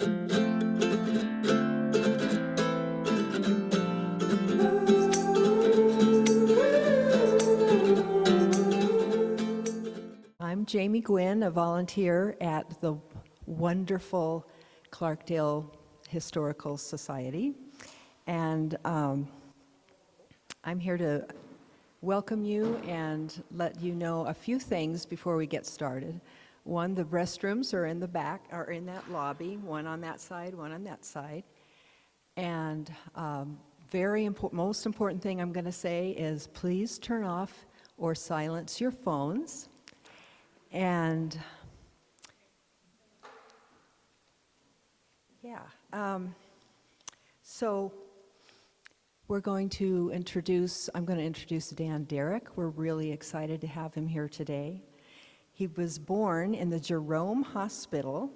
I'm Jamie Gwynn, a volunteer at the wonderful Clarkdale Historical Society, and I'm here to welcome you and let you know a few things before we get started. One, the restrooms are in the back, are in that lobby, one on that side, one on that side. And most important thing I'm going to say is please turn off or silence your phones. And so I'm going to introduce Dan Derrick. We're really excited to have him here today. He was born in the Jerome Hospital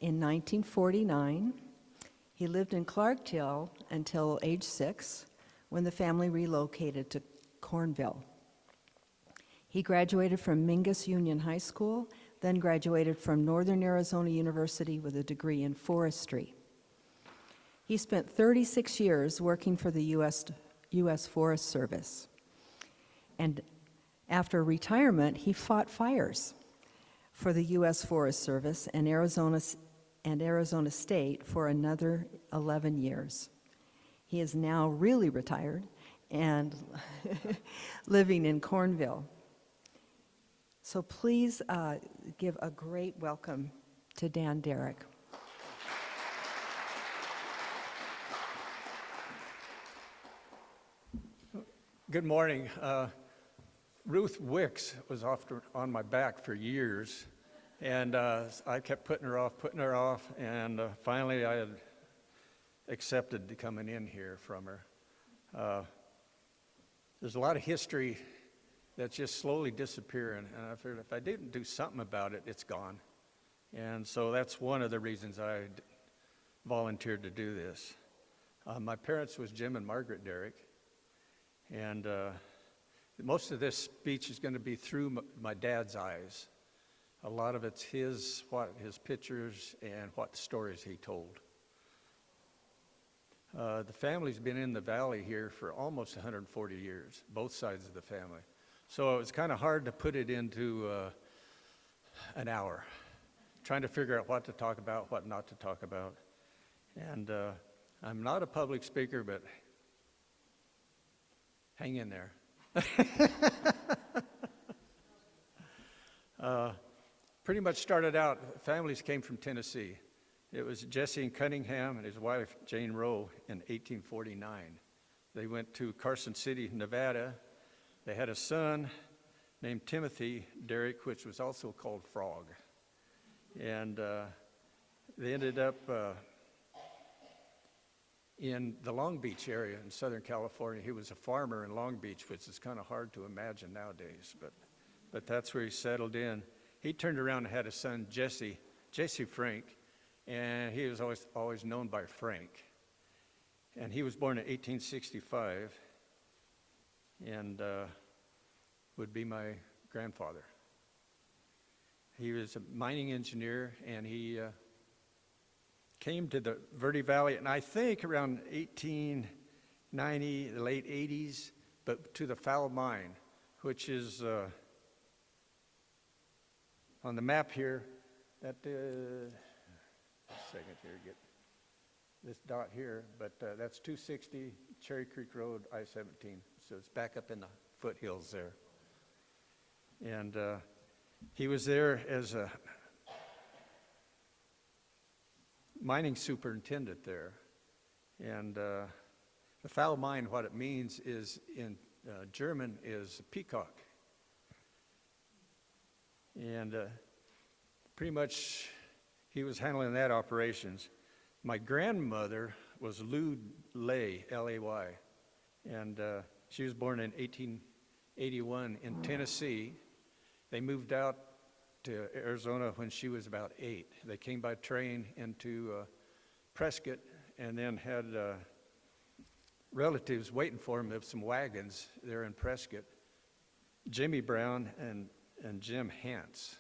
in 1949. He lived in Clarkdale until age 6 when the family relocated to Cornville. He graduated from Mingus Union High School, then graduated from Northern Arizona University with a degree in forestry. He spent 36 years working for the U.S. Forest Service. And after retirement, he fought fires for the U.S. Forest Service and Arizona State for another 11 years. He is now really retired and living in Cornville. So please give a great welcome to Dan Derrick. Good morning. Ruth Wicks was on my back for years, and I kept putting her off, and finally I had accepted coming in here from her. There's a lot of history that's just slowly disappearing, and I figured if I didn't do something about it, it's gone. And so that's one of the reasons I volunteered to do this. My parents was Jim and Margaret Derrick, and most of this speech is going to be through my dad's eyes. A lot of it's his pictures and what stories he told. The family's been in the valley here for almost 140 years, both sides of the family. So it's kind of hard to put it into an hour, trying to figure out what to talk about, what not to talk about. And I'm not a public speaker, but hang in there. Pretty much started out, families came from Tennessee. It was Jesse and Cunningham and his wife, Jane Rowe, in 1849. They went to Carson City, Nevada. They had a son named Timothy Derrick, which was also called Frog. And they ended up in the Long Beach area in Southern California. He was a farmer in Long Beach, which is kind of hard to imagine nowadays, but that's where he settled in. He turned around and had a son, Jesse Frank, and he was always known by Frank. And he was born in 1865 and would be my grandfather. He was a mining engineer, and he came to the Verde Valley, and I think around 1890, the late 80s, but to the Foul Mine, which is on the map here. That second here, get this dot here, but that's 260 Cherry Creek Road, I-17. So it's back up in the foothills there. And he was there as a mining superintendent there. And the Foul Mine, what it means is in German is peacock. And pretty much he was handling that operations. My grandmother was Lou Lay, L-A-Y, and she was born in 1881 in Tennessee. They moved out to Arizona when she was about 8. They came by train into Prescott and then had relatives waiting for them with some wagons there in Prescott, Jimmy Brown and Jim Hance.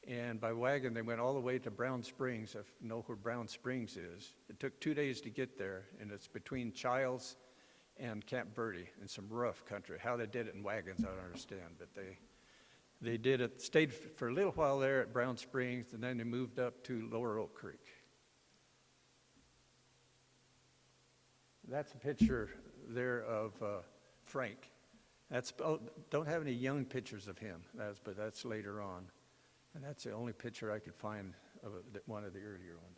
And by wagon, they went all the way to Brown Springs, if you know where Brown Springs is. It took 2 days to get there, and it's between Childs and Camp Verde in some rough country. How they did it in wagons, I don't understand, but they did it, stayed for a little while there at Brown Springs, and then they moved up to Lower Oak Creek. That's a picture there of Frank. Don't have any young pictures of him, but that's later on. And that's the only picture I could find of one of the earlier ones.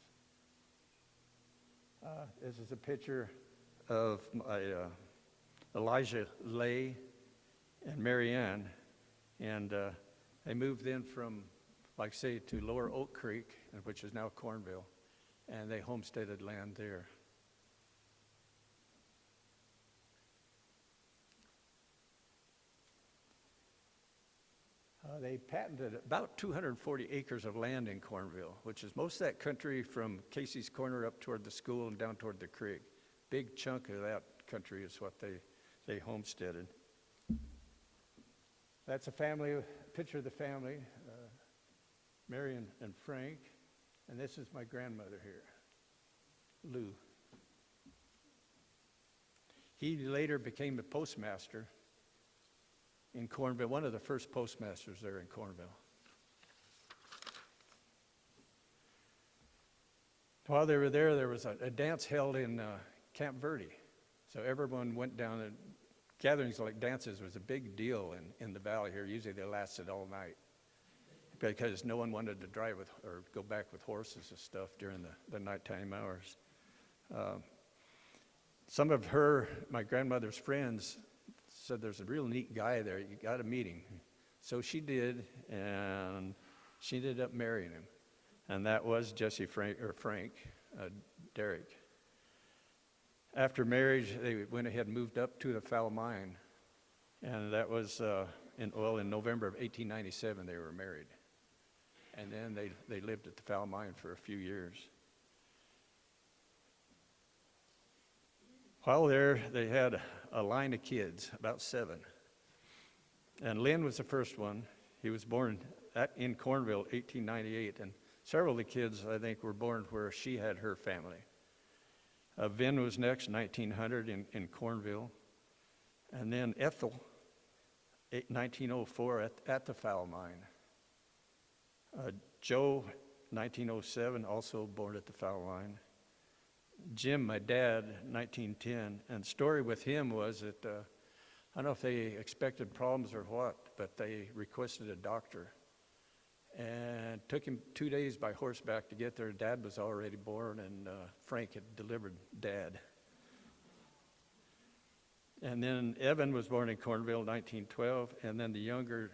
This is a picture of Elijah Lay and Mary Ann. And they moved in from, like say, to Lower Oak Creek, which is now Cornville, and they homesteaded land there. They patented about 240 acres of land in Cornville, which is most of that country from Casey's Corner up toward the school and down toward the creek. Big chunk of that country is what they homesteaded. That's a picture of the family, Mary and Frank. And this is my grandmother here, Lou. He later became a postmaster in Cornville, one of the first postmasters there in Cornville. While they were there, there was a dance held in Camp Verde. So everyone went down, and gatherings like dances was a big deal in the valley here. Usually they lasted all night because no one wanted to drive or go back with horses and stuff during the nighttime hours. Some of my grandmother's friends said, there's a real neat guy there, you got to meet him. So she did, and she ended up marrying him. And that was Frank Derrick. After marriage, they went ahead and moved up to the Foul Mine. And that was in November of 1897 they were married. And then they lived at the Foul Mine for a few years. While there, they had a line of kids, about 7. And Lynn was the first one. He was born in Cornville, 1898. And several of the kids, I think, were born where she had her family. Vin was next, 1900, in Cornville. And then Ethel, 1904, at the Foul Mine. Joe, 1907, also born at the Foul Mine. Jim, my dad, 1910, and the story with him was that, I don't know if they expected problems or what, but they requested a doctor. And it took him 2 days by horseback to get there. Dad was already born, and Frank had delivered Dad. And then Evan was born in Cornville, 1912, and then the younger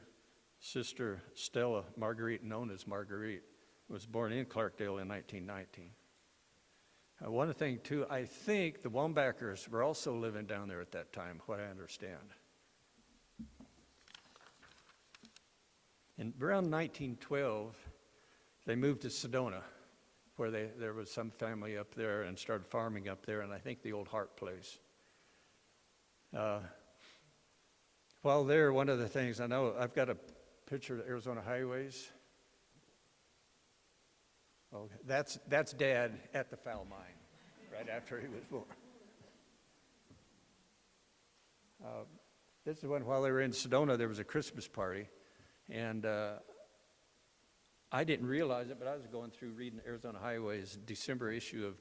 sister, Stella Marguerite, known as Marguerite, was born in Clarkdale in 1919. One thing, too, I think the Wambackers were also living down there at that time, what I understand. In around 1912, they moved to Sedona, where there was some family up there and started farming up there, and I think the old Hart place. While there, one of the things, I know I've got a picture of Arizona highways. Oh, that's Dad at the Foul Mine, right after he was born. This is when, while they were in Sedona, there was a Christmas party, and I didn't realize it, but I was going through reading Arizona Highways December issue of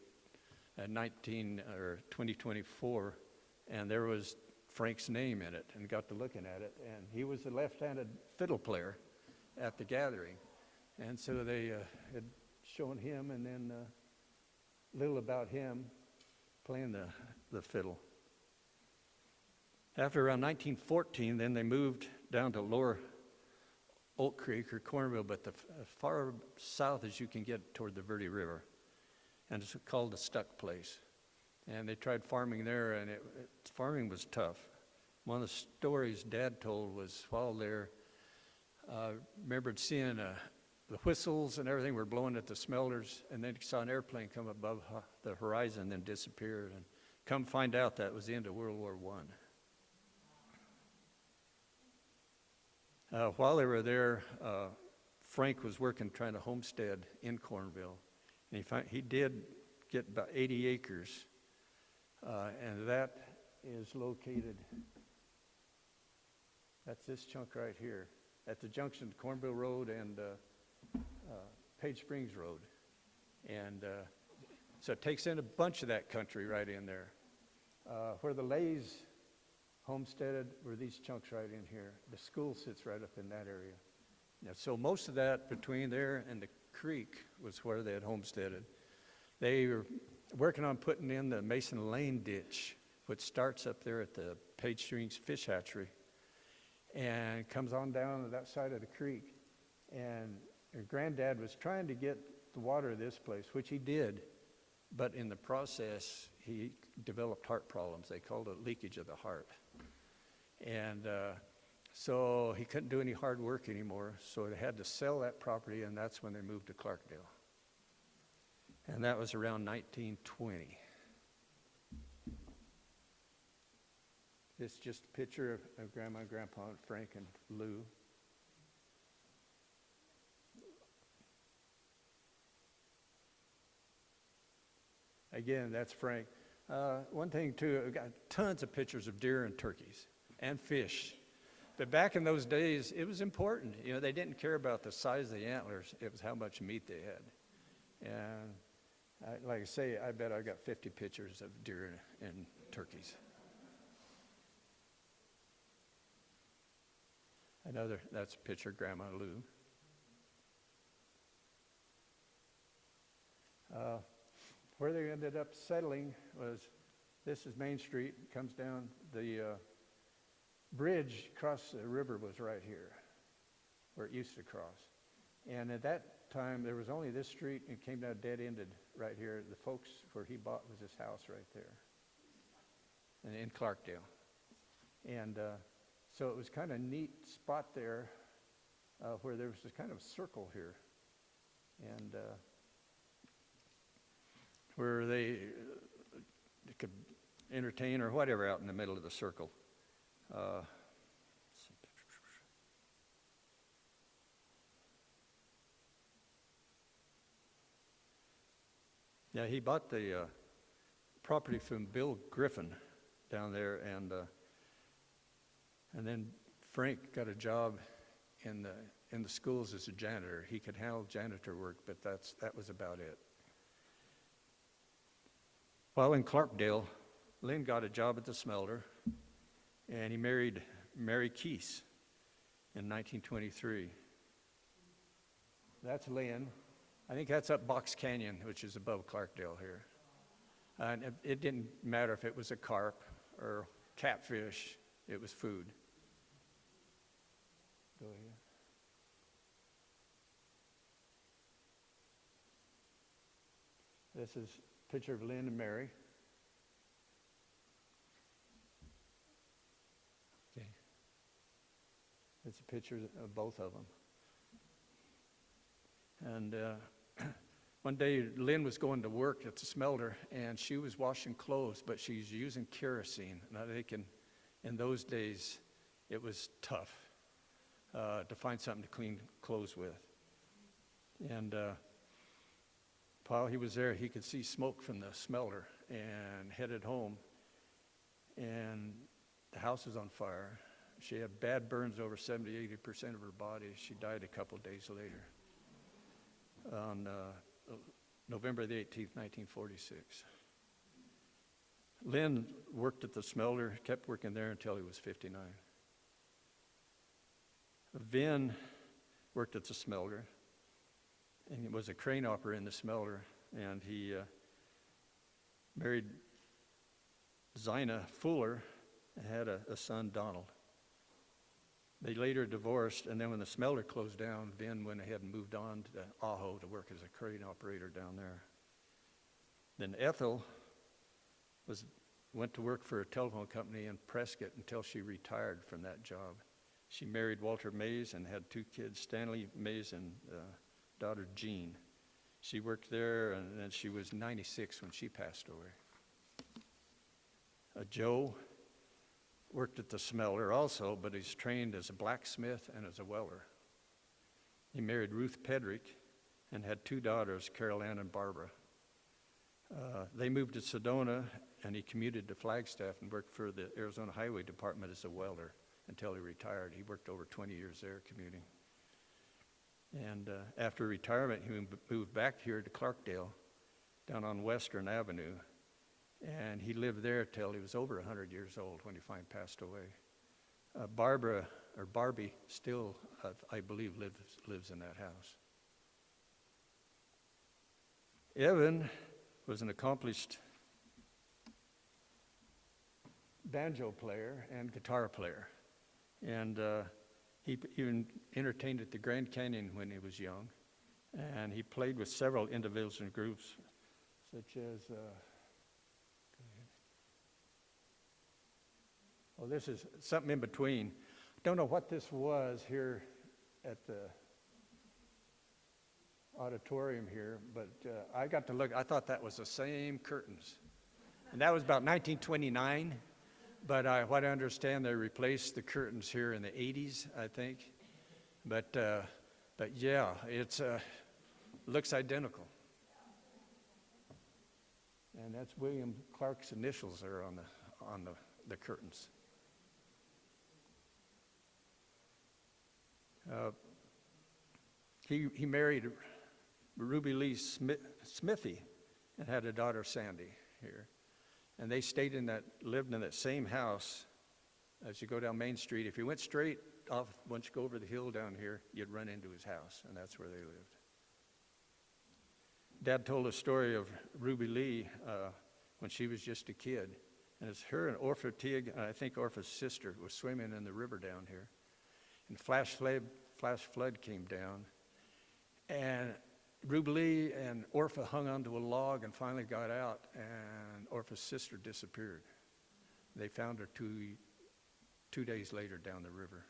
2024, and there was Frank's name in it, and got to looking at it, and he was the left-handed fiddle player at the gathering, and so they had shown him, and then little about him playing the fiddle. After around 1914, then they moved down to Lower Oak Creek or Cornville, but as far south as you can get toward the Verde River, and it's called the Stuck Place. And they tried farming there, and farming was tough. One of the stories Dad told was while there, remembered seeing the whistles and everything were blowing at the smelters, and then he saw an airplane come above the horizon, then disappeared, and come find out that was the end of World War I. While they were there, Frank was working trying to homestead in Cornville. And he did get about 80 acres, and that is located, that's this chunk right here, at the junction of Cornville Road and Page Springs Road. And so it takes in a bunch of that country right in there. Where the Lays homesteaded were these chunks right in here. The school sits right up in that area. Yeah, so most of that between there and the creek was where they had homesteaded. They were working on putting in the Mason Lane ditch, which starts up there at the Page Springs Fish Hatchery and comes on down to that side of the creek. And her granddad was trying to get the water of this place, which he did, but in the process, he developed heart problems. They called it leakage of the heart. And so he couldn't do any hard work anymore, so they had to sell that property, and that's when they moved to Clarkdale. And that was around 1920. It's just a picture of Grandma and Grandpa, and Frank and Lou. Again, that's Frank. One thing too, I've got tons of pictures of deer and turkeys and fish. But back in those days, it was important. You know, they didn't care about the size of the antlers. It was how much meat they had. And like I say, I bet I got 50 pictures of deer and turkeys. That's a picture of Grandma Lou. Where they ended up settling was, this is Main Street, comes down, the bridge across the river was right here, where it used to cross. And at that time, there was only this street, and it came down dead-ended right here. The folks where he bought was this house right there, and in Clarkdale. And so it was kind of a neat spot there where there was this kind of circle here. And where they could entertain or whatever out in the middle of the circle. Yeah, he bought the property from Bill Griffin down there, and then Frank got a job in the schools as a janitor. He could handle janitor work, but that was about it. While in Clarkdale, Lynn got a job at the smelter, and he married Mary Keese in 1923. That's Lynn. I think that's up Box Canyon, which is above Clarkdale here. And it didn't matter if it was a carp or catfish, it was food. Go ahead. This is a picture of Lynn and Mary. Okay. It's a picture of both of them. And one day, Lynn was going to work at the smelter, and she was washing clothes, but she's using kerosene. Now, in those days, it was tough to find something to clean clothes with. And while he was there, he could see smoke from the smelter and headed home. And the house was on fire. She had bad burns over 70-80% of her body. She died a couple days later on November the 18th, 1946. Lynn worked at the smelter, kept working there until he was 59. Vin worked at the smelter, and he was a crane operator in the smelter, and he married Zina Fuller and had a son, Donald. They later divorced, and then when the smelter closed down, Vin went ahead and moved on to Ajo to work as a crane operator down there. Then Ethel went to work for a telephone company in Prescott until she retired from that job. She married Walter Mays and had 2 kids, Stanley Mays and daughter Jean. She worked there, and then she was 96 when she passed away. Joe worked at the smelter also, but he's trained as a blacksmith and as a welder. He married Ruth Pedrick and had 2 daughters, Carol Ann and Barbara. They moved to Sedona, and he commuted to Flagstaff and worked for the Arizona Highway Department as a welder until he retired. He worked over 20 years there commuting. And after retirement, he moved back here to Clarkdale, down on Western Avenue, and he lived there till he was over 100 years old when he finally passed away. Barbie still, I believe, lives in that house. Evan was an accomplished banjo player and guitar player, and he even entertained at the Grand Canyon when he was young, and he played with several individual groups, such as, this is something in between. Don't know what this was here at the auditorium here, but I got to look. I thought that was the same curtains, and that was about 1929. But what I understand, they replaced the curtains here in the 80s, I think. But yeah, it's looks identical, and that's William Clark's initials there on the curtains. He married Ruby Lee Smithy and had a daughter, Sandy, here. And they lived in that same house as you go down Main Street. If you went straight off, once you go over the hill down here, you'd run into his house, and that's where they lived. Dad told a story of Ruby Lee when she was just a kid. And it's her and Orpha Teague, and I think Orpha's sister, was swimming in the river down here. And flash flood came down, and Ruby Lee and Orpha hung onto a log and finally got out, and Orpha's sister disappeared. They found her two days later down the river.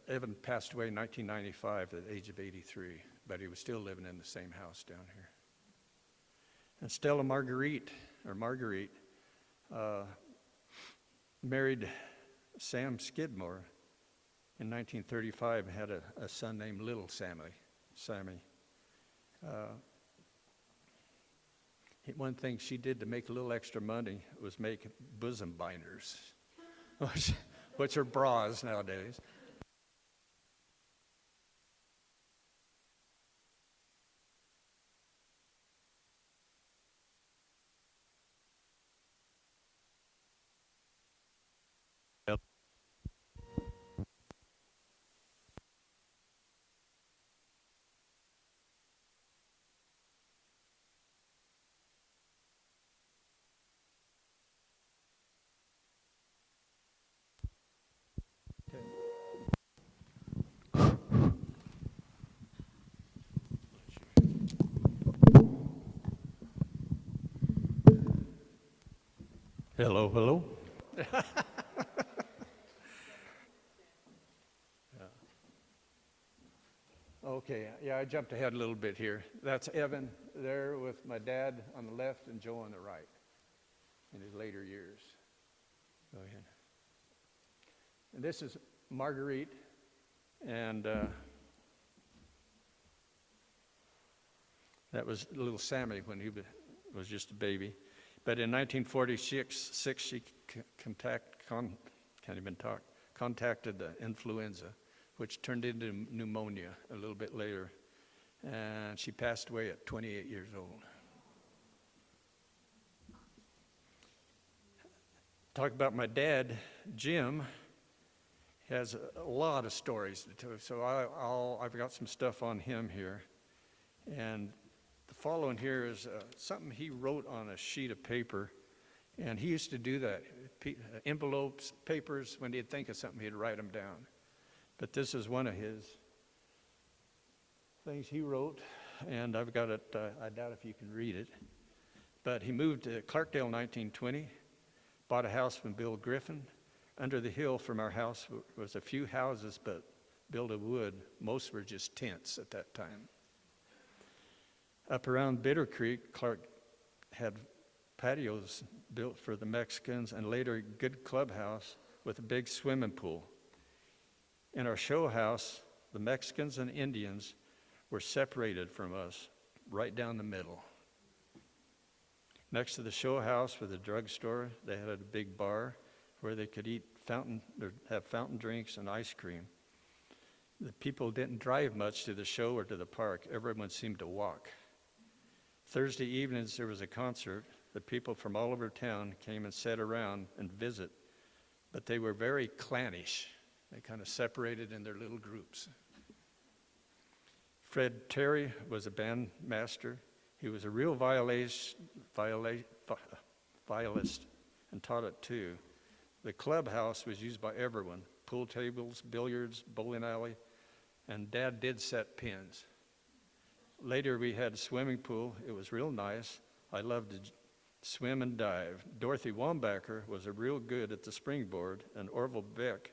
Evan passed away in 1995 at the age of 83, but he was still living in the same house down here. And Stella Marguerite married Sam Skidmore in 1935 and had a son named Little Sammy. One thing she did to make a little extra money was make bosom binders, which are bras nowadays. Hello. Okay, yeah, I jumped ahead a little bit here. That's Evan there with my dad on the left and Joe on the right in his later years. Go ahead. And this is Marguerite, and that was little Sammy when he was just a baby. But in 1946, she contacted the influenza, which turned into pneumonia a little bit later, and she passed away at 28 years old. Talk about my dad, Jim. He has a lot of stories to tell, so I've got some stuff on him here. And the following here is something he wrote on a sheet of paper, and he used to do that. Envelopes, papers, when he'd think of something, he'd write them down. But this is one of his things he wrote, and I've got it, I doubt if you can read it. But he moved to Clarkdale in 1920, bought a house from Bill Griffin. Under the hill from our house was a few houses, but built of wood. Most were just tents at that time. Up around Bitter Creek, Clark had patios built for the Mexicans, and later a good clubhouse with a big swimming pool. In our show house, the Mexicans and Indians were separated from us right down the middle. Next to the show house was a drugstore. They had a big bar where they could have fountain drinks and ice cream. The people didn't drive much to the show or to the park. Everyone seemed to walk. Thursday evenings there was a concert. The people from all over town came and sat around and visit, but they were very clannish. They kind of separated in their little groups. Fred Terry was a band master. He was a real violist and taught it too. The clubhouse was used by everyone, pool tables, billiards, bowling alley, and Dad did set pins. Later we had a swimming pool. It was real nice. I loved to swim and dive. Dorothy Wambacher was a real good at the springboard, and Orville Beck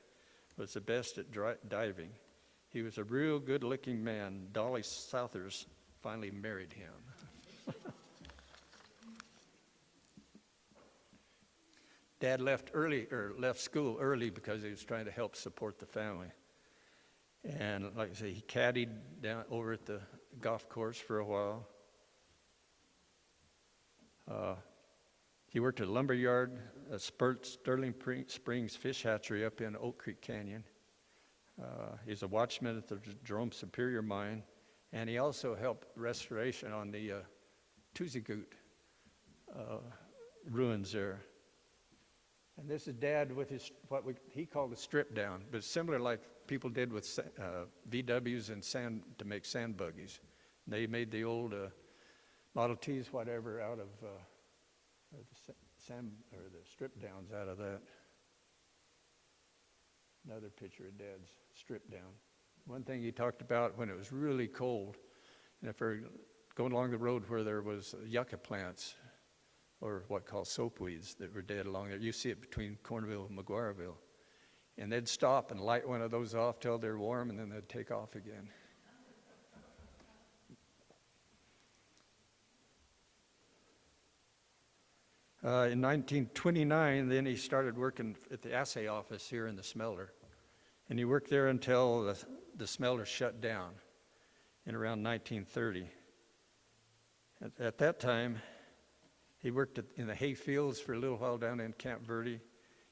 was the best at diving. He was a real good-looking man. Dolly Southers finally married him. Dad left school early because he was trying to help support the family. And like I say, he caddied down over at the golf course for a while. He worked at a lumber yard, a Sterling Springs fish hatchery up in Oak Creek Canyon. He's a watchman at the Jerome Superior Mine, and he also helped restoration on the Tuzigoot ruins there. And this is Dad with his he called a strip down, but similar like people did with VWs and sand to make sand buggies. They made the old Model Ts, whatever, out of the strip downs out of that. Another picture of Dad's strip down. One thing he talked about when it was really cold, and if we're going along the road where there was yucca plants, or what called soapweeds that were dead along there. You see it between Cornville and McGuireville. And they'd stop and light one of those off till they're warm, and then they'd take off again. In 1929, then he started working at the assay office here in the smelter. And he worked there until the smelter shut down in around 1930. At that time, he worked in the hay fields for a little while down in Camp Verde.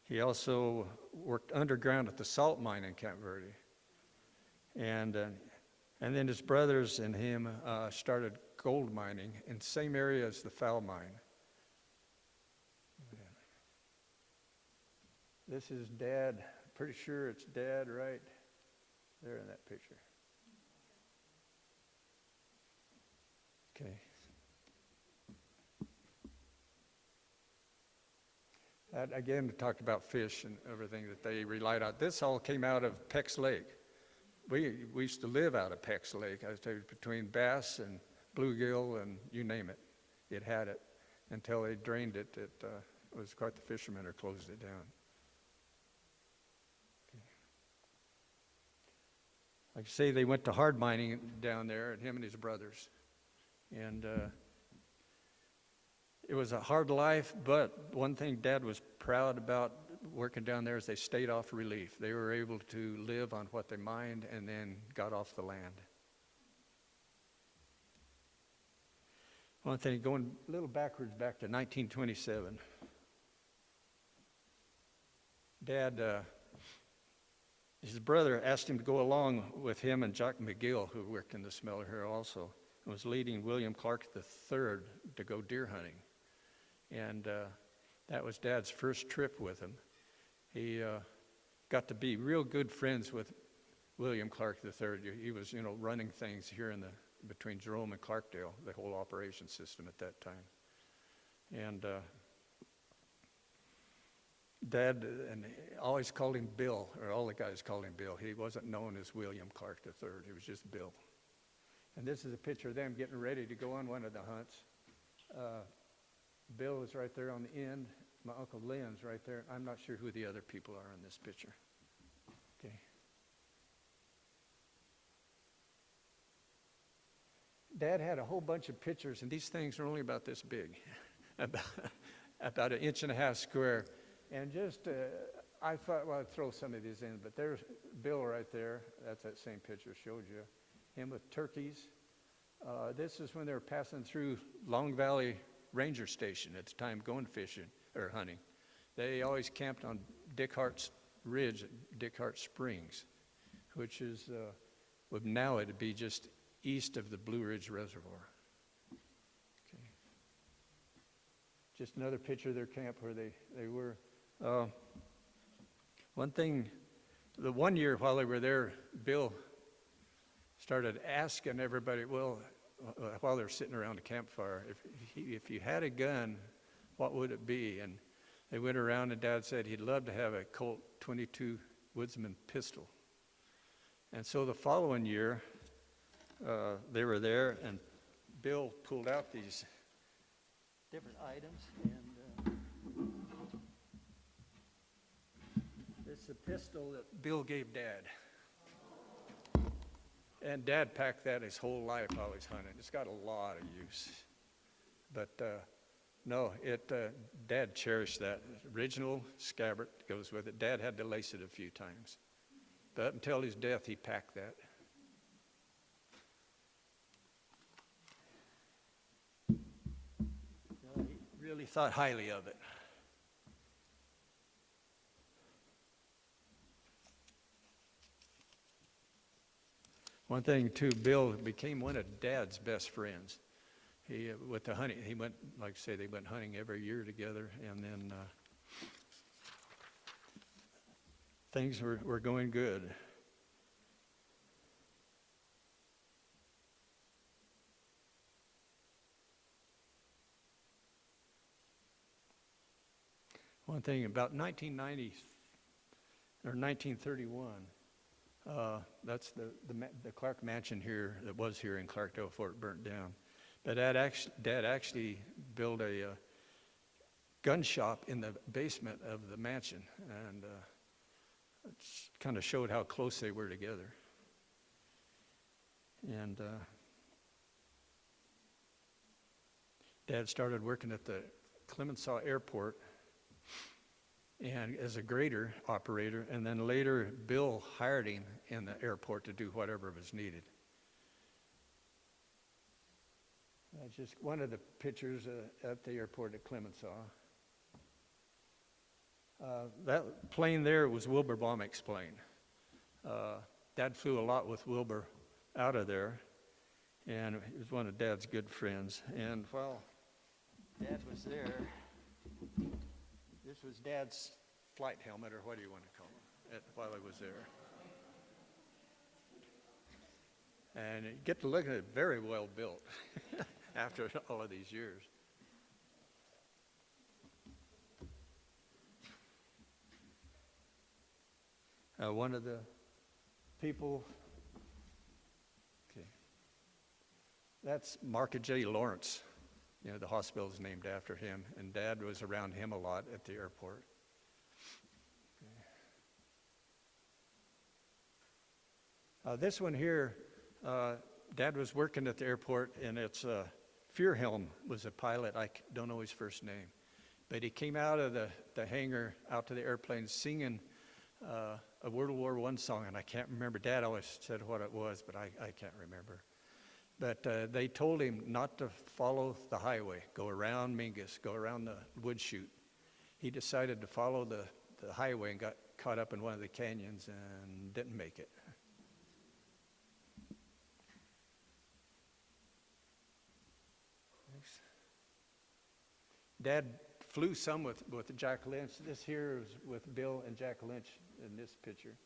He also worked underground at the salt mine in Camp Verde. And then his brothers and him started gold mining in the same area as the Foul mine. This is Dad. Pretty sure it's Dad right there in that picture. Okay. That, again, talked about fish and everything that they relied on. This all came out of Peck's Lake. We used to live out of Peck's Lake. I was telling you, between bass and bluegill and you name it, it had it. Until they drained it, it was quite the fishermen or closed it down. Okay. Like I say, they went to hard mining down there, and him and his brothers. And it was a hard life, but one thing Dad was proud about working down there is they stayed off relief. They were able to live on what they mined and then got off the land. One thing, going a little backwards back to 1927. Dad, his brother asked him to go along with him and Jock McGill, who worked in the smelter here also, and was leading William Clark III to go deer hunting. And that was Dad's first trip with him. He got to be real good friends with William Clark III. He was, running things here between Jerome and Clarkdale, the whole operation system at that time. And Dad always called him Bill, or all the guys called him Bill. He wasn't known as William Clark III. He was just Bill. And this is a picture of them getting ready to go on one of the hunts. Bill is right there on the end. My Uncle Lynn's right there. I'm not sure who the other people are in this picture. Okay. Dad had a whole bunch of pictures, and these things are only about this big, about 1.5 inches square. And just, I thought, well, I'd throw some of these in, but there's Bill right there. That's that same picture I showed you. Him with turkeys. This is when they were passing through Long Valley Ranger Station at the time, going fishing or hunting. They always camped on Dick Hart's Ridge at Dick Hart Springs, which is, well, now it'd be just east of the Blue Ridge Reservoir. Okay. Just another picture of their camp where they were. One thing, the one year while they were there, Bill started asking everybody, well, while they're sitting around a campfire, if you had a gun, what would it be? And they went around, and Dad said he'd love to have a Colt 22 Woodsman pistol. And so the following year, they were there, and Bill pulled out these different items, and this is a pistol that Bill gave Dad. And Dad packed that his whole life while he's hunting. It's got a lot of use. But no, Dad cherished that. Original scabbard goes with it. Dad had to lace it a few times. But up until his death, he packed that. No, he really thought highly of it. One thing too, Bill became one of Dad's best friends. He, with the hunting, he went, like I say, they went hunting every year together, and then things were going good. One thing about 1990 or 1931. That's the Clark mansion here that was here in Clarkdale before it burnt down. But Dad actually built a gun shop in the basement of the mansion, and it kind of showed how close they were together. And Dad started working at the Clemenceau Airport and as a grader operator, and then later Bill hired him in the airport to do whatever was needed. Just one of the pictures at the airport at Clemenceau. That plane there was Wilbur Baumeick's plane. Dad flew a lot with Wilbur out of there, and he was one of Dad's good friends. And while Dad was there, this was Dad's flight helmet, or what do you want to call it, while he was there. And you get to look at it, very well built after all of these years. One of the people, okay, that's Mark J. Lawrence. You know, the hospital is named after him, and Dad was around him a lot at the airport. Okay. This one here, Dad was working at the airport, and it's Fearhelm was a pilot. I don't know his first name, but he came out of the hangar out to the airplane singing a World War I song, and I can't remember. Dad always said what it was, but I can't remember. But they told him not to follow the highway, go around Mingus, go around the wood chute. He decided to follow the highway and got caught up in one of the canyons and didn't make it. Thanks. Dad flew some with Jack Lynch. This here is with Bill and Jack Lynch in this picture.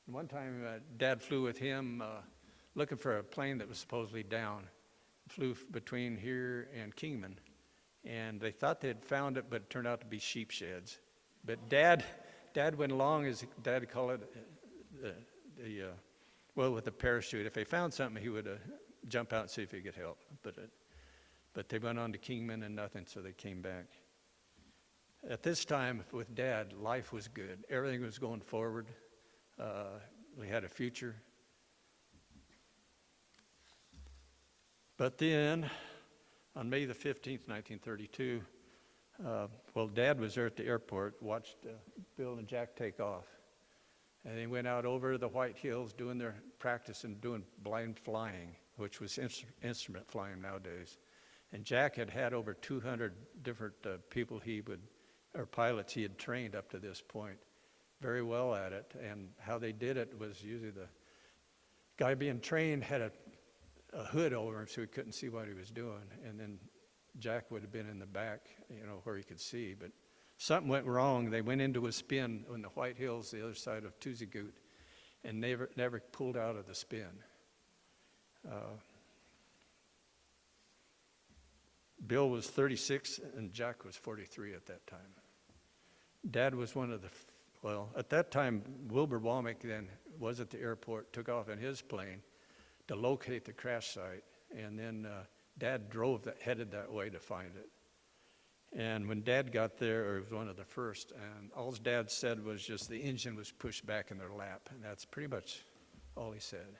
And one time, Dad flew with him looking for a plane that was supposedly down. Flew between here and Kingman, and they thought they had found it, but it turned out to be sheep sheds. But Dad went along, as Dad called it, well, with the parachute. If they found something, he would jump out and see if he could help. But they went on to Kingman and nothing, so they came back. At this time, with Dad, life was good. Everything was going forward. We had a future. But then, on May the 15th, 1932, Well, Dad was there at the airport, watched Bill and Jack take off. And they went out over the White Hills doing their practice and doing blind flying, which was instrument flying nowadays. And Jack had had over 200 different people or pilots he had trained up to this point, very well at it. And how they did it was usually the guy being trained had a hood over him so he couldn't see what he was doing. And then Jack would have been in the back, where he could see. But something went wrong. They went into a spin in the White Hills, the other side of Tuzagoot, and never pulled out of the spin. Bill was 36 and Jack was 43 at that time. Dad was one of at that time, Wilbur Womack then was at the airport, took off in his plane to locate the crash site, and then Dad headed that way to find it. And when Dad got there, he was one of the first, and all Dad said was just the engine was pushed back in their lap, and that's pretty much all he said.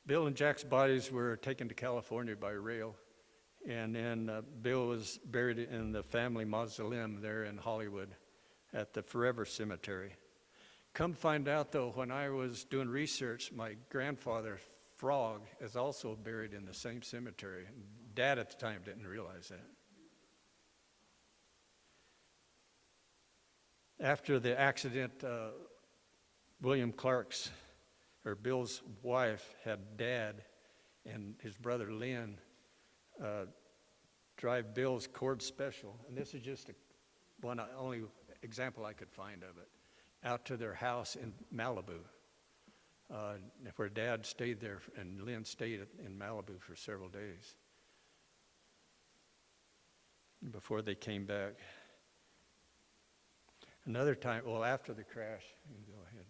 Bill and Jack's bodies were taken to California by rail, and then Bill was buried in the family mausoleum there in Hollywood at the Forever Cemetery. Come find out, though, when I was doing research, my grandfather, Frog, is also buried in the same cemetery. Dad at the time didn't realize that. After the accident, Bill's wife had Dad and his brother Lynn drive Bill's Cord Special, and this is just only example I could find of it, out to their house in Malibu, where Dad stayed there and Lynn stayed in Malibu for several days before they came back. Another time, after the crash, you can go ahead.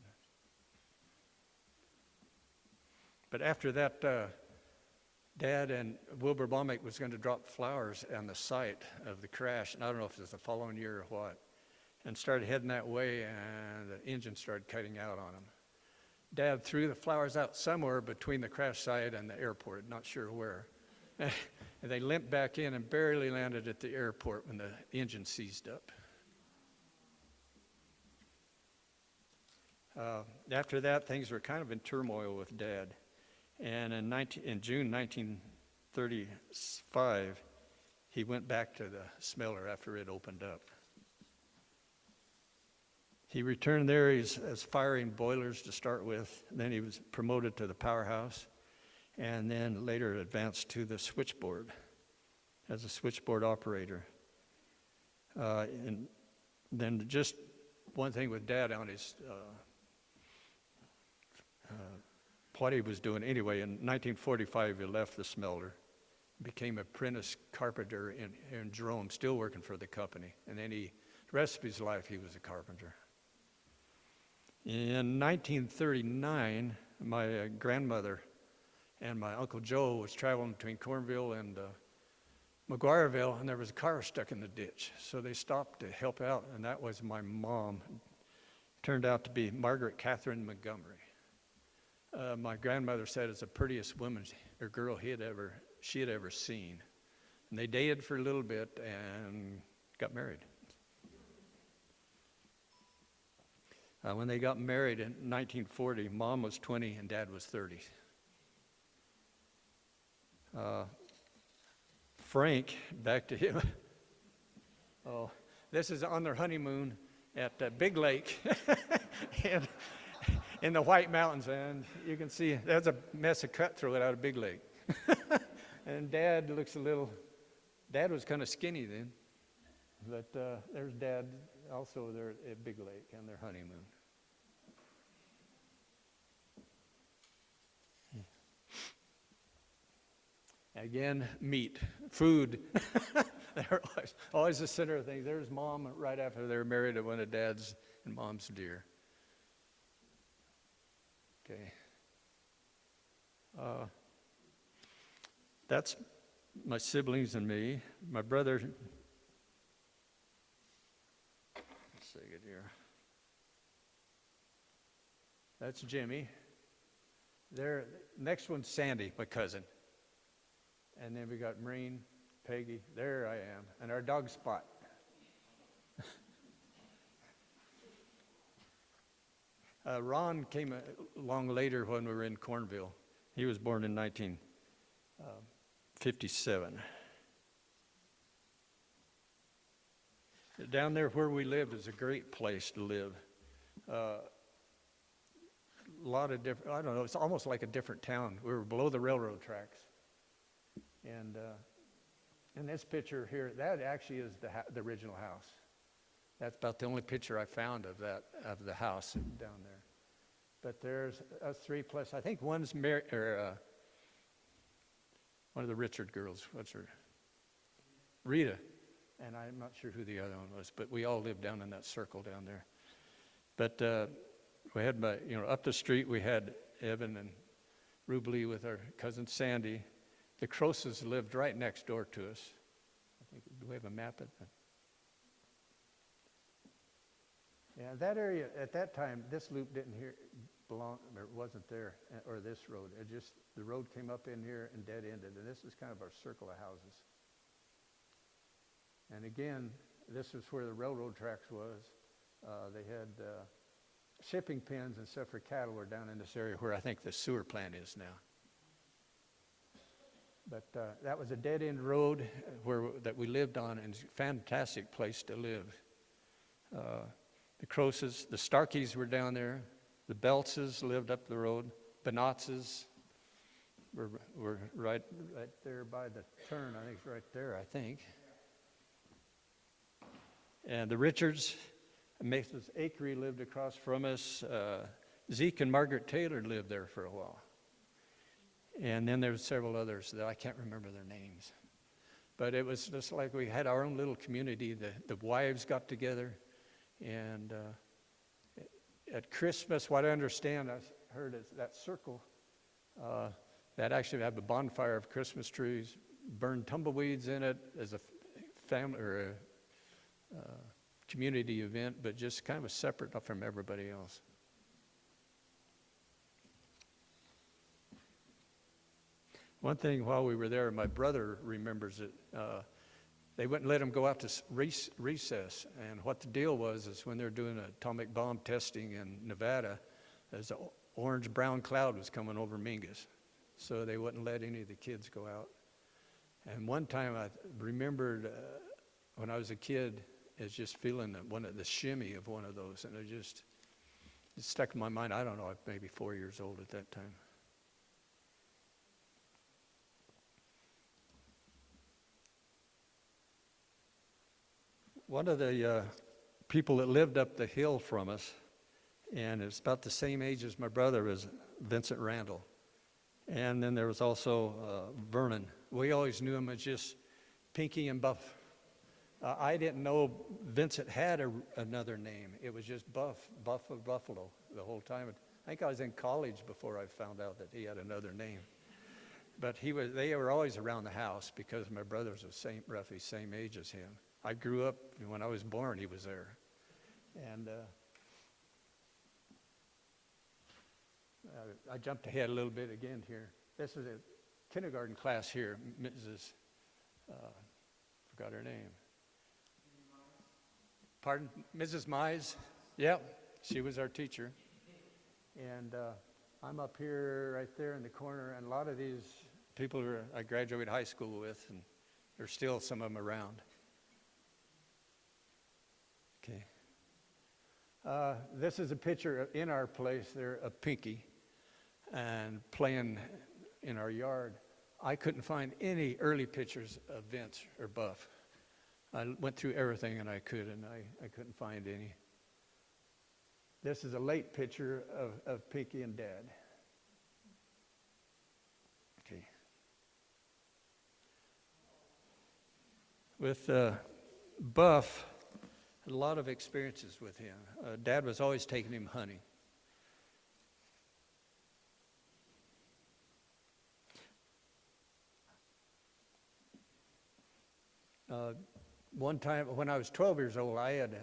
But after that, Dad and Wilbur Womack was going to drop flowers on the site of the crash, and I don't know if it was the following year or what, and started heading that way, and the engine started cutting out on them. Dad threw the flowers out somewhere between the crash site and the airport, not sure where. And they limped back in and barely landed at the airport when the engine seized up. After that, things were kind of in turmoil with Dad. And in June 1935, he went back to the smelter after it opened up. He returned there as firing boilers to start with. Then he was promoted to the powerhouse, and then later advanced to the switchboard as a switchboard operator. And then just one thing with Dad on his what he was doing anyway. In 1945, he left the smelter, became apprentice carpenter in Jerome, still working for the company. And then the rest of his life, he was a carpenter. In 1939, my grandmother and my Uncle Joe was traveling between Cornville and McGuireville, and there was a car stuck in the ditch. So they stopped to help out, and that was my mom. Turned out to be Margaret Catherine Montgomery. My grandmother said it's the prettiest woman or girl she had ever seen. And they dated for a little bit and got married. When they got married in 1940, Mom was 20 and Dad was 30. Frank, back to him. Oh, this is on their honeymoon at Big Lake and in the White Mountains, and you can see that's a mess of cutthroat out of Big Lake. And Dad looks Dad was kind of skinny then, but there's Dad also there at Big Lake on their honeymoon. Again, meat, food. They're always the center of things. There's Mom right after they were married to one of Dad's and Mom's deer. Okay. That's my siblings and me. My brother, let's see it here. That's Jimmy. There, next one's Sandy, my cousin. And then we got Maureen, Peggy, there I am, and our dog Spot. Ron came along later when we were in Cornville. He was born in 1957. Down there where we lived is a great place to live. A lot of different, I don't know, it's almost like a different town. We were below the railroad tracks. And in this picture here, that actually is the original house. That's about the only picture I found of the house down there. But there's us three plus, I think one's one of the Richard girls. What's her? Rita. And I'm not sure who the other one was, but we all lived down in that circle down there. But we had, up the street, we had Evan and Rublee with our cousin Sandy. The Crosses lived right next door to us. I think, do we have a map of that? Yeah, that area, at that time, this loop didn't belong, or it wasn't there, or this road. The road came up in here and dead ended, and this is kind of our circle of houses. And again, this is where the railroad tracks was. They had shipping pens and stuff for cattle were down in this area where I think the sewer plant is now. But that was a dead-end road that we lived on, and it's a fantastic place to live. The Crosses, the Starkeys were down there. The Beltses lived up the road. Benotses were right there by the turn. I think it's right there, I think. And the Richards, Mrs. Akery lived across from us. Zeke and Margaret Taylor lived there for a while. And then there's several others that I can't remember their names. But it was just like we had our own little community. The wives got together. And at Christmas, what I understand, I heard is that circle, that actually had a bonfire of Christmas trees, burned tumbleweeds in it as a family or a community event, but just kind of separate from everybody else. One thing while we were there, my brother remembers it. They wouldn't let him go out to recess. And what the deal was is when they were doing atomic bomb testing in Nevada, there's an orange-brown cloud was coming over Mingus. So they wouldn't let any of the kids go out. And one time I remembered when I was a kid, is just feeling the shimmy of one of those. And it stuck in my mind. I don't know, I was maybe 4 years old at that time. One of the people that lived up the hill from us, and it's about the same age as my brother, was Vincent Randall. And then there was also Vernon. We always knew him as just Pinky and Buff. I didn't know Vincent had another name. It was just Buff of Buffalo the whole time. I think I was in college before I found out that he had another name. But they were always around the house because my brothers were roughly same age as him. I grew up, when I was born, he was there. And I jumped ahead a little bit again here. This is a kindergarten class here, Mrs. Forgot her name. Pardon? Mrs. Mize? Yep, she was our teacher. And I'm up here right there in the corner, and a lot of these people I graduated high school with, and there's still some of them around. Okay. This is a picture in our place there of Pinky and playing in our yard. I couldn't find any early pictures of Vince or Buff. I went through everything and I couldn't find any. This is a late picture of Pinky and Dad. Okay. With Buff, a lot of experiences with him. Dad was always taking him hunting. One time when I was 12 years old, I had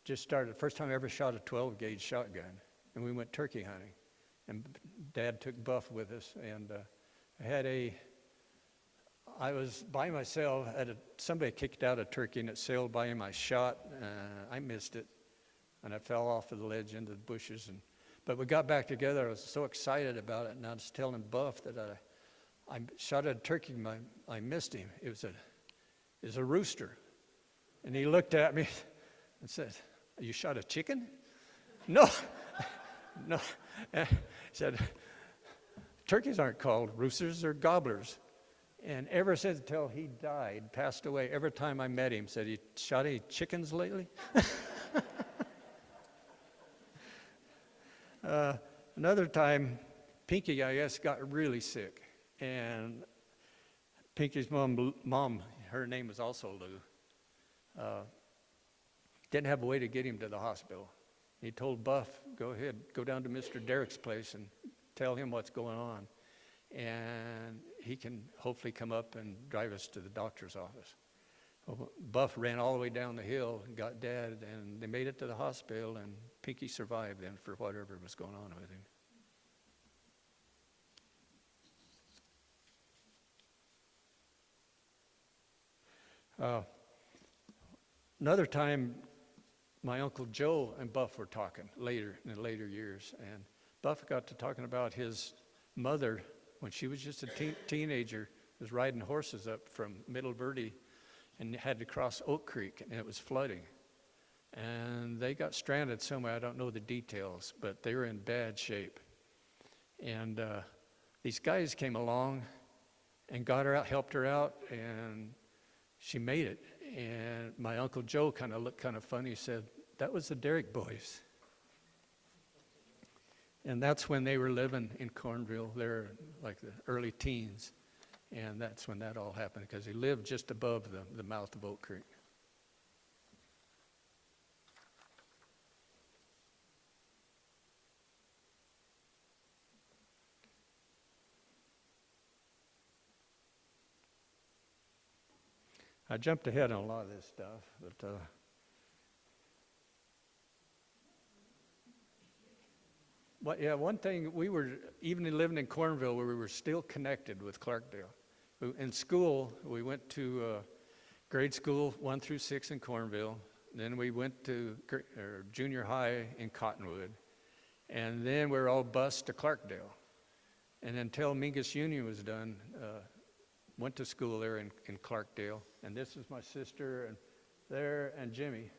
just started, first time I ever shot a 12-gauge shotgun, and we went turkey hunting. and Dad took Buff with us, and I was by myself. Somebody kicked out a turkey, and it sailed by him. I shot, I missed it, and I fell off of the ledge into the bushes. But we got back together. I was so excited about it, and I was telling Buff that I shot a turkey. I missed him. It was a rooster, and he looked at me and said, "You shot a chicken?" No, no. He said, "Turkeys aren't called roosters; they're gobblers." And ever since until he died, passed away, every time I met him, said, "You shot any chickens lately?" Another time, Pinky, I guess, got really sick. And Pinky's mom, her name was also Lou, didn't have a way to get him to the hospital. He told Buff, "Go ahead, go down to Mr. Derrick's place and tell him what's going on. And he can hopefully come up and drive us to the doctor's office." Well, Buff ran all the way down the hill and got Dad, and they made it to the hospital, and Pinky survived then for whatever was going on with him. Another time, my Uncle Joe and Buff were talking in the later years, and Buff got to talking about his mother when she was just a teenager, was riding horses up from Middle Verde and had to cross Oak Creek, and it was flooding. And they got stranded somewhere. I don't know the details, but they were in bad shape. And these guys came along and got her out, helped her out, and she made it. And my Uncle Joe kind of looked kind of funny. He said, "That was the Derrick boys." And that's when they were living in Cornville. They're like the early teens. And that's when that all happened, because he lived just above the mouth of Oak Creek. I jumped ahead on a lot of this stuff, but one thing, we were, even living in Cornville, where we were still connected with Clarkdale. In school, we went to grade school 1 through 6 in Cornville. Then we went to junior high in Cottonwood. And then we were all bused to Clarkdale. And until Mingus Union was done, went to school there in Clarkdale. And this is my sister and Jimmy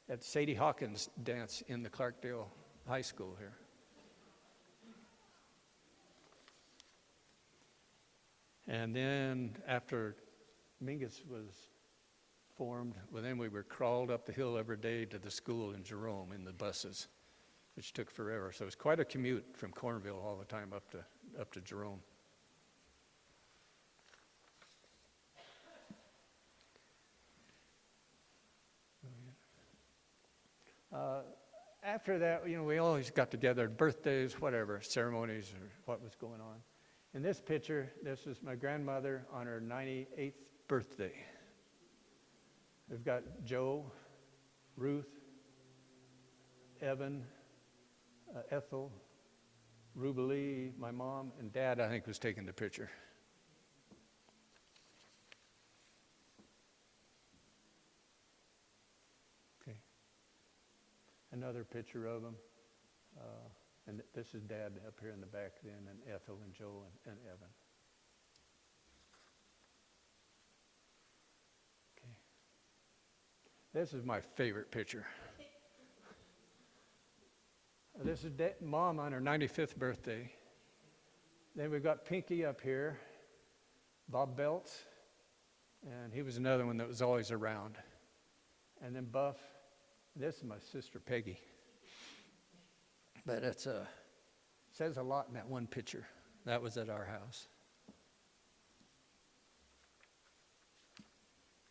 at Sadie Hawkins dance in the Clarkdale High School here. And then after Mingus was formed, well, then we were crawled up the hill every day to the school in Jerome in the buses, which took forever. So it was quite a commute from Cornville all the time up to Jerome. After that, we always got together, birthdays, whatever, ceremonies, or what was going on. In this picture, this is my grandmother on her 98th birthday. We've got Joe, Ruth, Evan, Ethel, Rubelee, my mom, and Dad, I think, was taking the picture. Okay. Another picture of them. And this is Dad up here in the back then, and Ethel and Joe and Evan. Okay. This is my favorite picture. This is Mom on her 95th birthday. Then we've got Pinky up here, Bob Belts, and he was another one that was always around. And then Buff, this is my sister Peggy. But it says a lot in that one picture. That was at our house.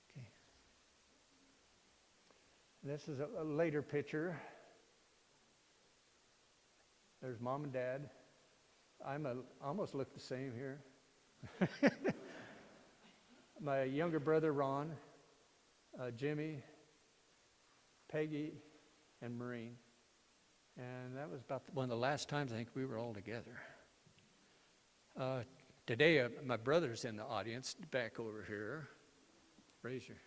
Okay. This is a later picture. There's Mom and Dad. I almost look the same here. My younger brother Ron, Jimmy, Peggy, and Maureen. And that was about one of the last times I think we were all together. Today, my brother's in the audience, back over here. Raise your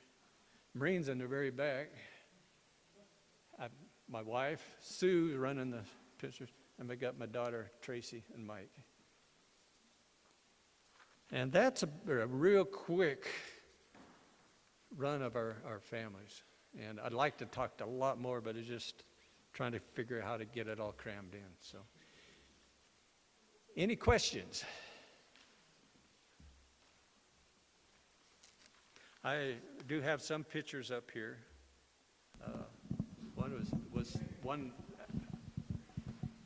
Marine's in the very back. My wife, Sue, running the pictures. And we got my daughter, Tracy, and Mike. And that's a real quick run of our families. And I'd like to talk a lot more, but it's just trying to figure out how to get it all crammed in. So, any questions? I do have some pictures up here. One was one.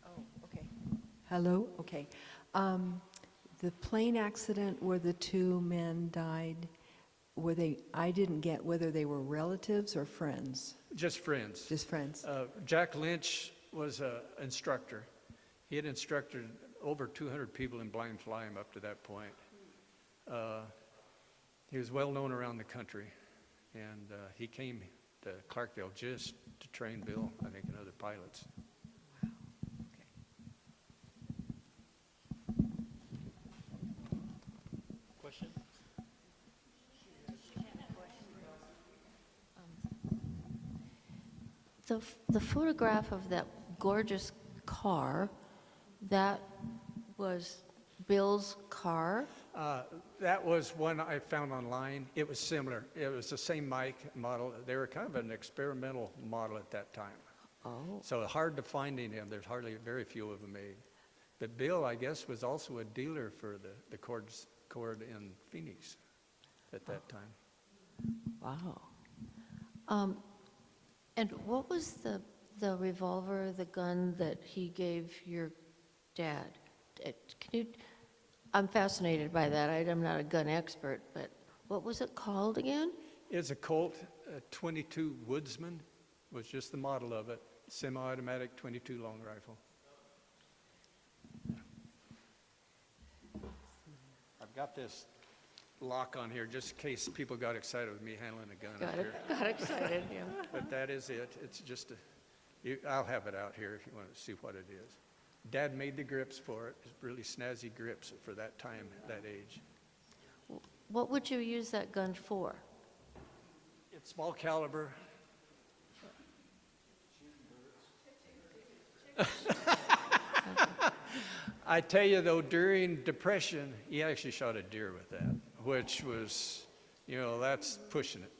Oh, okay. Hello? Okay. The plane accident where the two men died, I didn't get whether they were relatives or friends. Just friends. Just friends. Jack Lynch was an instructor. He had instructed over 200 people in blind flying up to that point. He was well known around the country, and he came to Clarkdale just to train Bill, I think, and other pilots. Wow. Okay. Question? The photograph of that gorgeous car, that was Bill's car? That was one I found online. It was similar. It was the same mic model. They were kind of an experimental model at that time. Oh. So hard to find in him. There's very few of them made. But Bill, I guess, was also a dealer for the Cord in Phoenix at that time. Wow. And what was the revolver, the gun that he gave your dad? I'm fascinated by that. I'm not a gun expert, but what was it called again? It's a Colt 22 Woodsman, was just the model of it. Semi-automatic 22 long rifle. I've got this lock on here just in case people got excited with me handling a gun up here. Got excited, yeah. But that is it. It's just I'll have it out here if you want to see what it is. Dad made the grips for it. It's really snazzy grips for that time, that age. What would you use that gun for? It's small caliber. I tell you though, during Depression, he actually shot a deer with that, which was, that's pushing it.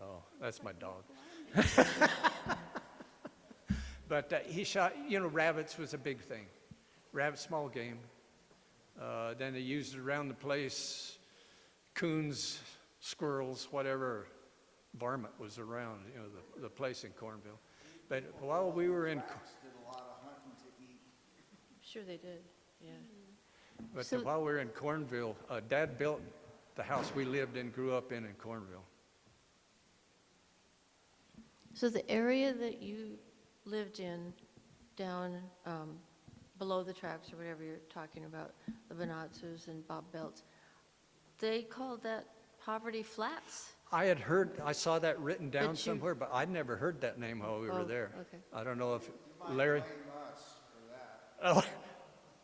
Oh, that's my dog. But he shot, rabbits was a big thing. Rabbit, small game. Then they used it around the place. Coons, squirrels, whatever varmint was around, the place in Cornville. But while we were in... Did a lot of hunting to eat. Sure they did, yeah. But So- while we were in Cornville, Dad built the house we lived in, grew up in Cornville. So the area that you lived in down below the tracks or whatever you're talking about, the Bonatsus and Bob Belts, they called that Poverty Flats? I saw that written down But you- somewhere, but I'd never heard that name while we were Oh, there. okay. I don't know if You might Larry... blame us for that. Oh,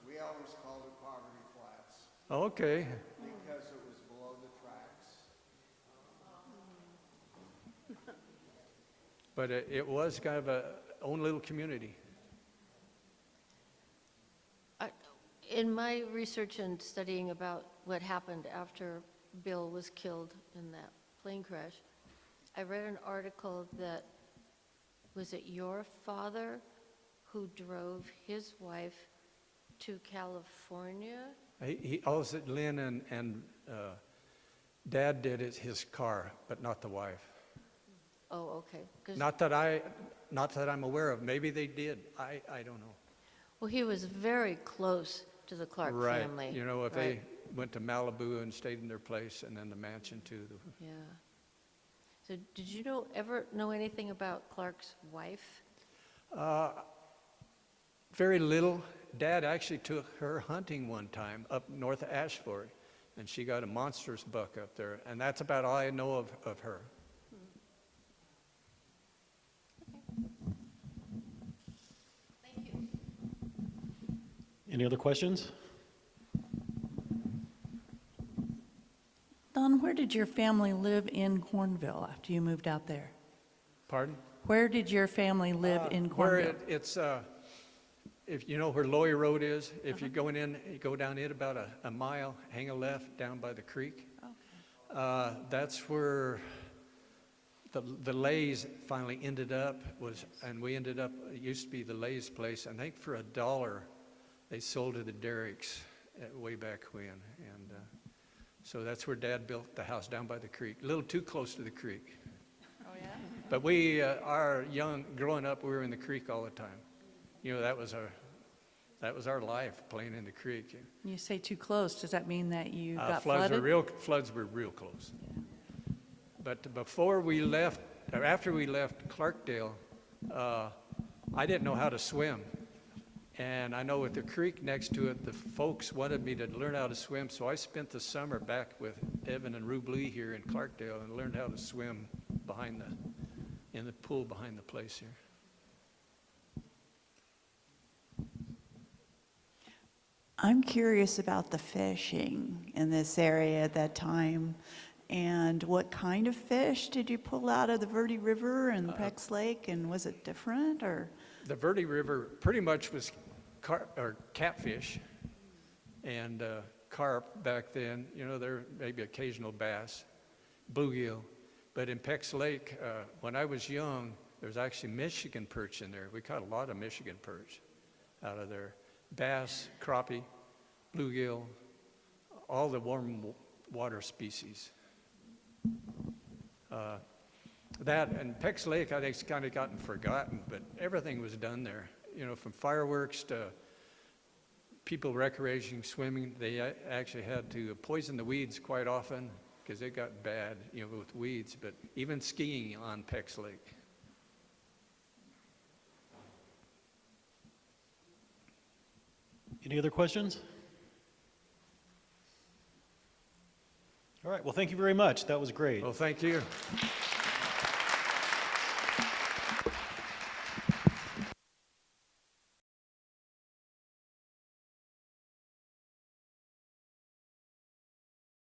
We always called it Poverty Flats okay. because it was below the tracks. But it was kind of a own little community. In my research and studying about what happened after Bill was killed in that plane crash, I read an article that, was it your father who drove his wife to California? Also, Lynn and Dad did his car, but not the wife. Oh, okay. 'Cause- Not that I'm aware of. Maybe they did. I don't know. Well, he was very close to the Clark Right. family. If right? they went to Malibu and stayed in their place, and then the mansion too. Yeah. So did you ever know anything about Clark's wife? Very little. Dad actually took her hunting one time up north of Ashford, and she got a monstrous buck up there, and that's about all I know of her. Any other questions? Don, where did your family live in Cornville after you moved out there? Pardon? Where did your family live in Where Cornville? it's, if you know where Lawyer Road is, if you're going in, you go down it about a mile, hang a left down by the creek. That's where the Lay's finally ended up and we ended up, it used to be the Lay's place. I think for $1, they sold to the Derricks way back when. And so that's where Dad built the house down by the creek, a little too close to the creek. Oh, yeah? But growing up, we were in the creek all the time. You know, that was our life, playing in the creek. You say too close, does that mean that you got flooded? Floods were real close. But before we left, or after we left Clarkdale, I didn't know how to swim. And I know with the creek next to it, the folks wanted me to learn how to swim, so I spent the summer back with Evan and Rube Lee here in Clarkdale and learned how to swim in the pool behind the place here. I'm curious about the fishing in this area at that time, and what kind of fish did you pull out of the Verde River and the Peck's Lake, and was it different, or? The Verde River pretty much was catfish and carp back then. You know, there may be occasional bass, bluegill. But in Peck's Lake, when I was young, there was actually Michigan perch in there. We caught a lot of Michigan perch out of there. Bass, crappie, bluegill, all the warm water species. That and Peck's Lake, I think, it's kind of gotten forgotten, but everything was done there. You know, from fireworks to people recreating, swimming. They actually had to poison the weeds quite often because it got bad, you know, with weeds. But even skiing on Peck's Lake. Any other questions? All right, well, thank you very much. That was great. Well, thank you.